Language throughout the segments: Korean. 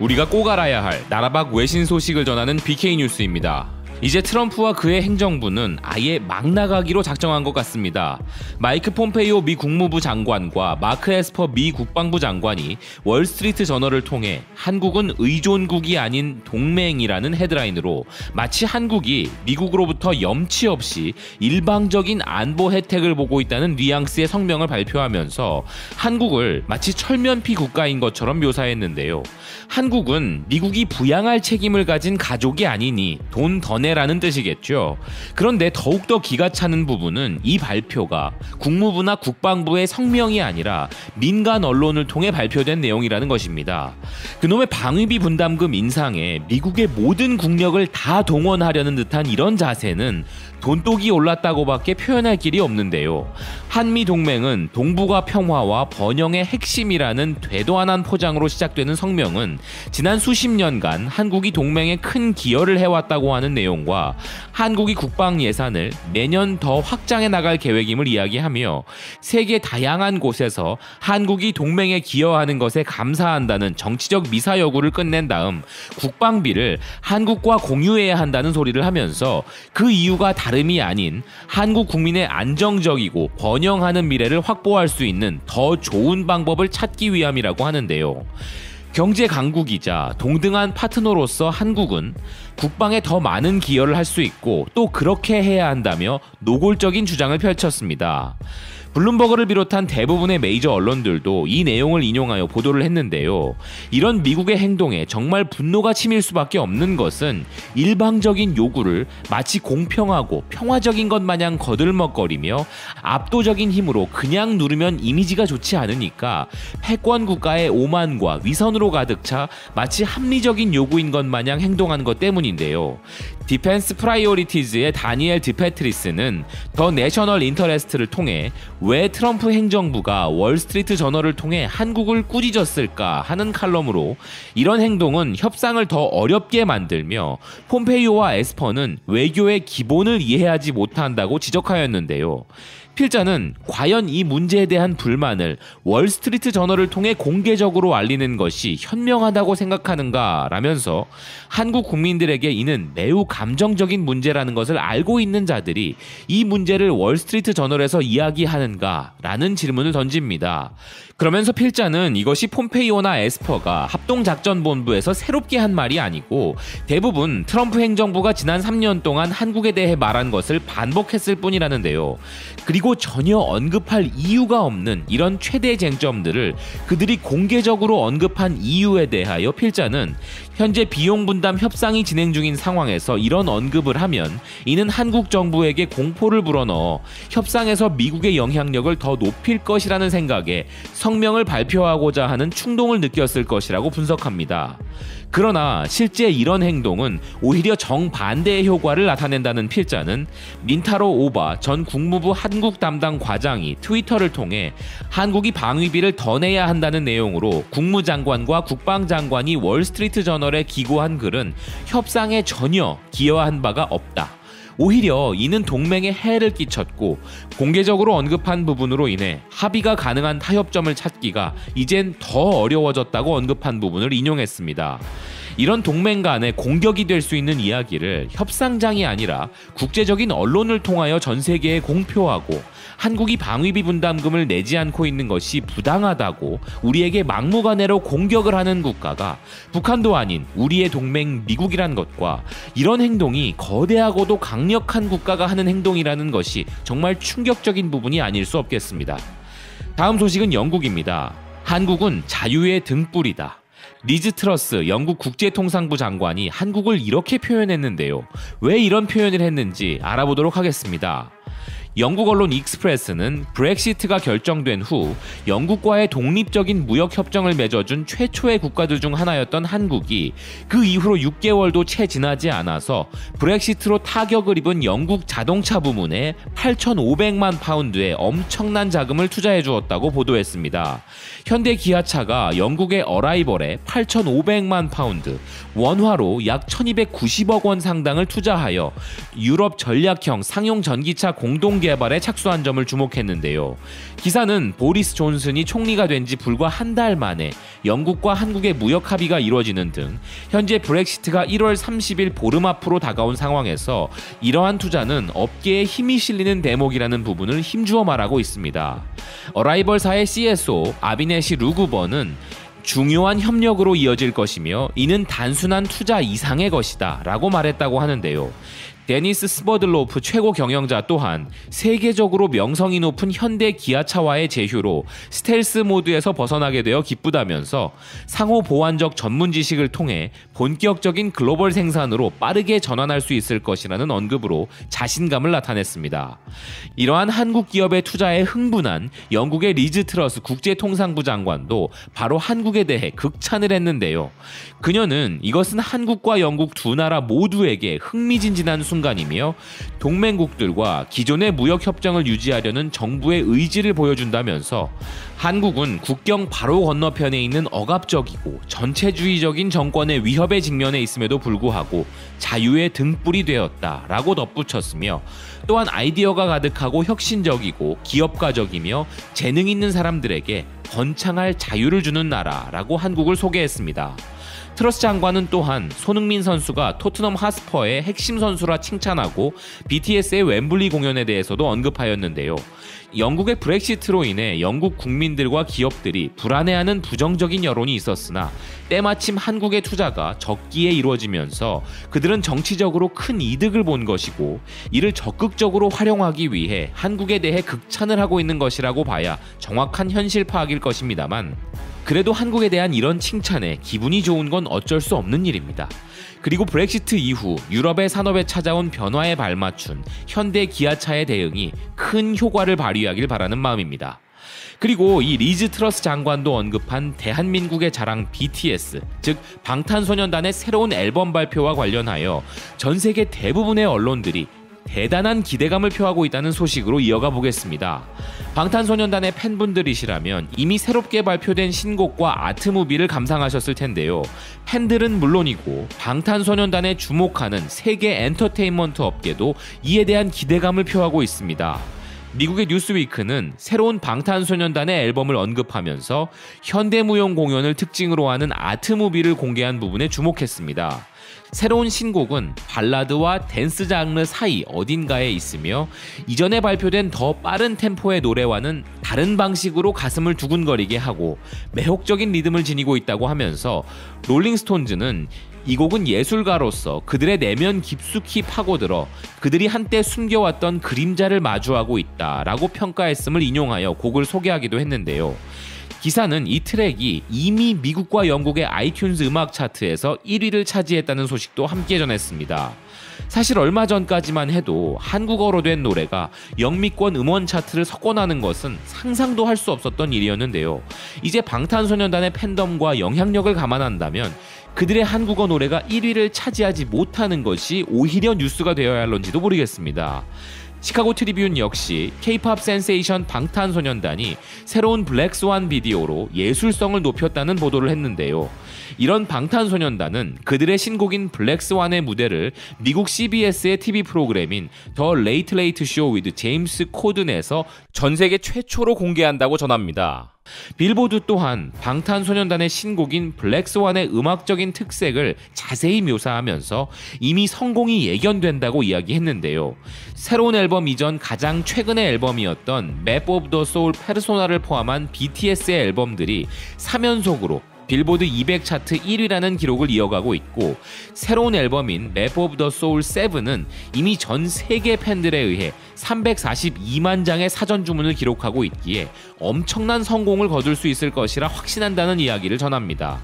우리가 꼭 알아야 할 나라밖 외신 소식을 전하는 BK 뉴스입니다. 이제 트럼프와 그의 행정부는 아예 막 나가기로 작정한 것 같습니다. 마이크 폼페이오 미 국무부 장관과 마크 에스퍼 미 국방부 장관이 월스트리트 저널을 통해 한국은 의존국이 아닌 동맹이라는 헤드라인으로 마치 한국이 미국으로부터 염치 없이 일방적인 안보 혜택을 보고 있다는 뉘앙스의 성명을 발표하면서 한국을 마치 철면피 국가인 것처럼 묘사했는데요. 한국은 미국이 부양할 책임을 가진 가족이 아니니 돈 더 내라는 뜻이겠죠. 그런데 더욱더 기가 차는 부분은 이 발표가 국무부나 국방부의 성명이 아니라 민간 언론을 통해 발표된 내용이라는 것입니다. 그놈의 방위비 분담금 인상에 미국의 모든 국력을 다 동원하려는 듯한 이런 자세는 돈독이 올랐다고밖에 표현할 길이 없는데요. 한미 동맹은 동북아 평화와 번영의 핵심이라는 되도안한 포장으로 시작되는 성명은 지난 수십 년간 한국이 동맹에 큰 기여를 해왔다고 하는 내용과 한국이 국방 예산을 매년 더 확장해 나갈 계획임을 이야기하며 세계 다양한 곳에서 한국이 동맹에 기여하는 것에 감사한다는 정치적 미사 여구를 끝낸 다음 국방비를 한국과 공유해야 한다는 소리를 하면서 그 이유가 다름이 아닌 한국 국민의 안정적이고 번영하는 미래를 확보할 수 있는 더 좋은 방법을 찾기 위함이라고 하는데요. 경제 강국이자 동등한 파트너로서 한국은 국방에 더 많은 기여를 할 수 있고 또 그렇게 해야 한다며 노골적인 주장을 펼쳤습니다. 블룸버그를 비롯한 대부분의 메이저 언론들도 이 내용을 인용하여 보도를 했는데요. 이런 미국의 행동에 정말 분노가 치밀 수밖에 없는 것은 일방적인 요구를 마치 공평하고 평화적인 것 마냥 거들먹거리며 압도적인 힘으로 그냥 누르면 이미지가 좋지 않으니까 패권 국가의 오만과 위선으로 가득 차 마치 합리적인 요구인 것 마냥 행동한 것 때문인데요. 디펜스 프라이오리티즈의 다니엘 드페트리스는 더 내셔널 인터레스트를 통해 왜 트럼프 행정부가 월스트리트 저널을 통해 한국을 꾸짖었을까 하는 칼럼으로 이런 행동은 협상을 더 어렵게 만들며 폼페이오와 에스퍼는 외교의 기본을 이해하지 못한다고 지적하였는데요. 필자는 과연 이 문제에 대한 불만을 월스트리트 저널을 통해 공개적으로 알리는 것이 현명하다고 생각하는가 라면서 한국 국민들에게 이는 매우 감정적인 문제라는 것을 알고 있는 자들이 이 문제를 월스트리트 저널에서 이야기하는가 라는 질문을 던집니다. 그러면서 필자는 이것이 폼페이오나 에스퍼가 합동작전본부에서 새롭게 한 말이 아니고 대부분 트럼프 행정부가 지난 3년 동안 한국에 대해 말한 것을 반복했을 뿐이라는데요. 그리고 전혀 언급할 이유가 없는 이런 최대 쟁점들을 그들이 공개적으로 언급한 이유에 대하여 필자는 현재 비용 분담 협상이 진행 중인 상황에서 이런 언급을 하면 이는 한국 정부에게 공포를 불어넣어 협상에서 미국의 영향력을 더 높일 것이라는 생각에 성명을 발표하고자 하는 충동을 느꼈을 것이라고 분석합니다. 그러나 실제 이런 행동은 오히려 정반대의 효과를 나타낸다는 필자는 민타로 오바 전 국무부 한국 담당 과장이 트위터를 통해 한국이 방위비를 더 내야 한다는 내용으로 국무장관과 국방장관이 월스트리트 저널에 기고한 글은 협상에 전혀 기여한 바가 없다. 오히려 이는 동맹에 해를 끼쳤고 공개적으로 언급한 부분으로 인해 합의가 가능한 타협점을 찾기가 이젠 더 어려워졌다고 언급한 부분을 인용했습니다. 이런 동맹 간의 공격이 될 수 있는 이야기를 협상장이 아니라 국제적인 언론을 통하여 전 세계에 공표하고 한국이 방위비 분담금을 내지 않고 있는 것이 부당하다고 우리에게 막무가내로 공격을 하는 국가가 북한도 아닌 우리의 동맹 미국이란 것과 이런 행동이 거대하고도 강력한 국가가 하는 행동이라는 것이 정말 충격적인 부분이 아닐 수 없겠습니다. 다음 소식은 영국입니다. 한국은 자유의 등불이다. 리즈 트러스 영국 국제통상부 장관이 한국을 이렇게 표현했는데요. 왜 이런 표현을 했는지 알아보도록 하겠습니다. 영국 언론 익스프레스는 브렉시트가 결정된 후 영국과의 독립적인 무역협정을 맺어준 최초의 국가들 중 하나였던 한국이 그 이후로 6개월도 채 지나지 않아서 브렉시트로 타격을 입은 영국 자동차 부문에 8,500만 파운드의 엄청난 자금을 투자해 주었다고 보도했습니다. 현대 기아차가 영국의 어라이벌에 8,500만 파운드, 원화로 약 1,290억 원 상당을 투자하여 유럽 전략형 상용 전기차 공동 개발에 착수한 점을 주목했는데요. 기사는 보리스 존슨이 총리가 된 지 불과 한 달 만에 영국과 한국의 무역 합의가 이루어지는 등 현재 브렉시트가 1월 30일 보름 앞으로 다가온 상황에서 이러한 투자는 업계에 힘이 실리는 대목이라는 부분을 힘주어 말하고 있습니다. 어라이벌사의 CSO 아비네시 루구버는 중요한 협력으로 이어질 것이며 이는 단순한 투자 이상의 것이다 라고 말했다고 하는데요. 데니스 스버들로프 최고 경영자 또한 세계적으로 명성이 높은 현대 기아차와의 제휴로 스텔스 모드에서 벗어나게 되어 기쁘다면서 상호 보완적 전문 지식을 통해 본격적인 글로벌 생산으로 빠르게 전환할 수 있을 것이라는 언급으로 자신감을 나타냈습니다. 이러한 한국 기업의 투자에 흥분한 영국의 리즈 트러스 국제통상부 장관도 바로 한국에 대해 극찬을 했는데요. 그녀는 이것은 한국과 영국 두 나라 모두에게 흥미진진한 순간이며 동맹국들과 기존의 무역 협정을 유지하려는 정부의 의지를 보여준다면서 한국은 국경 바로 건너편에 있는 억압적이고 전체주의적인 정권의 위협에 직면해 있음에도 불구하고 자유의 등불이 되었다라고 덧붙였으며 또한 아이디어가 가득하고 혁신적이고 기업가적이며 재능 있는 사람들에게 번창할 자유를 주는 나라라고 한국을 소개했습니다. 트러스 장관은 또한 손흥민 선수가 토트넘 하스퍼의 핵심 선수라 칭찬하고 BTS의 웸블리 공연에 대해서도 언급하였는데요. 영국의 브렉시트로 인해 영국 국민들과 기업들이 불안해하는 부정적인 여론이 있었으나 때마침 한국의 투자가 적기에 이루어지면서 그들은 정치적으로 큰 이득을 본 것이고 이를 적극적으로 활용하기 위해 한국에 대해 극찬을 하고 있는 것이라고 봐야 정확한 현실 파악일 것입니다만 그래도 한국에 대한 이런 칭찬에 기분이 좋은 건 어쩔 수 없는 일입니다. 그리고 브렉시트 이후 유럽의 산업에 찾아온 변화에 발맞춘 현대 기아차의 대응이 큰 효과를 발휘하길 바라는 마음입니다. 그리고 이 리즈 트러스 장관도 언급한 대한민국의 자랑 BTS, 즉 방탄소년단의 새로운 앨범 발표와 관련하여 전 세계 대부분의 언론들이 대단한 기대감을 표하고 있다는 소식으로 이어가 보겠습니다. 방탄소년단의 팬분들이시라면 이미 새롭게 발표된 신곡과 아트무비를 감상하셨을 텐데요. 팬들은 물론이고 방탄소년단에 주목하는 세계 엔터테인먼트 업계도 이에 대한 기대감을 표하고 있습니다. 미국의 뉴스위크는 새로운 방탄소년단의 앨범을 언급하면서 현대무용 공연을 특징으로 하는 아트무비를 공개한 부분에 주목했습니다. 새로운 신곡은 발라드와 댄스 장르 사이 어딘가에 있으며 이전에 발표된 더 빠른 템포의 노래와는 다른 방식으로 가슴을 두근거리게 하고 매혹적인 리듬을 지니고 있다고 하면서 롤링스톤즈는 이 곡은 예술가로서 그들의 내면 깊숙이 파고들어 그들이 한때 숨겨왔던 그림자를 마주하고 있다라고 평가했음을 인용하여 곡을 소개하기도 했는데요. 기사는 이 트랙이 이미 미국과 영국의 아이튠즈 음악 차트에서 1위를 차지했다는 소식도 함께 전했습니다. 사실 얼마 전까지만 해도 한국어로 된 노래가 영미권 음원 차트를 석권하는 것은 상상도 할 수 없었던 일이었는데요. 이제 방탄소년단의 팬덤과 영향력을 감안한다면 그들의 한국어 노래가 1위를 차지하지 못하는 것이 오히려 뉴스가 되어야 할런지도 모르겠습니다. 시카고 트리뷴 역시 K-POP 센세이션 방탄소년단이 새로운 블랙스완 비디오로 예술성을 높였다는 보도를 했는데요. 이런 방탄소년단은 그들의 신곡인 블랙스완의 무대를 미국 CBS의 TV 프로그램인 더 레이트 레이트 쇼 위드 제임스 코든에서 전 세계 최초로 공개한다고 전합니다. 빌보드 또한 방탄소년단의 신곡인 블랙스완의 음악적인 특색을 자세히 묘사하면서 이미 성공이 예견된다고 이야기했는데요. 새로운 앨범 이전 가장 최근의 앨범이었던 맵 오브 더 소울 페르소나를 포함한 BTS의 앨범들이 3연속으로 빌보드 200 차트 1위라는 기록을 이어가고 있고 새로운 앨범인 맵 오브 더 소울 7은 이미 전 세계 팬들에 의해 342만 장의 사전 주문을 기록하고 있기에 엄청난 성공을 거둘 수 있을 것이라 확신한다는 이야기를 전합니다.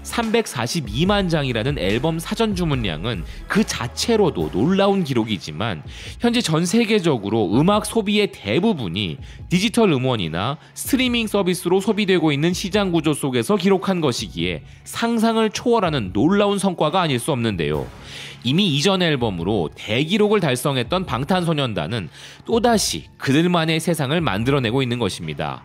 342만 장이라는 앨범 사전 주문량은 그 자체로도 놀라운 기록이지만 현재 전 세계적으로 음악 소비의 대부분이 디지털 음원이나 스트리밍 서비스로 소비되고 있는 시장 구조 속에서 기록한 것이기에 상상을 초월하는 놀라운 성과가 아닐 수 없는데요. 이미 이전 앨범으로 대기록을 달성했던 방탄소년단은 또다시 그들만의 세상을 만들어내고 있는 것입니다.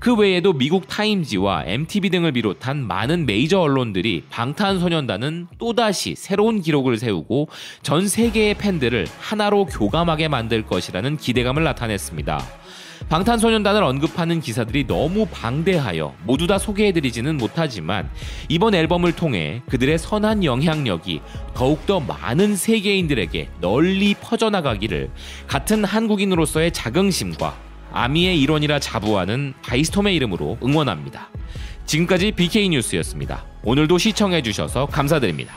그 외에도 미국 타임지와 MTV 등을 비롯한 많은 메이저 언론들이 방탄소년단은 또다시 새로운 기록을 세우고 전 세계의 팬들을 하나로 교감하게 만들 것이라는 기대감을 나타냈습니다. 방탄소년단을 언급하는 기사들이 너무 방대하여 모두 다 소개해드리지는 못하지만 이번 앨범을 통해 그들의 선한 영향력이 더욱더 많은 세계인들에게 널리 퍼져나가기를 같은 한국인으로서의 자긍심과 아미의 일원이라 자부하는 바이스톰의 이름으로 응원합니다. 지금까지 BK뉴스였습니다. 오늘도 시청해주셔서 감사드립니다.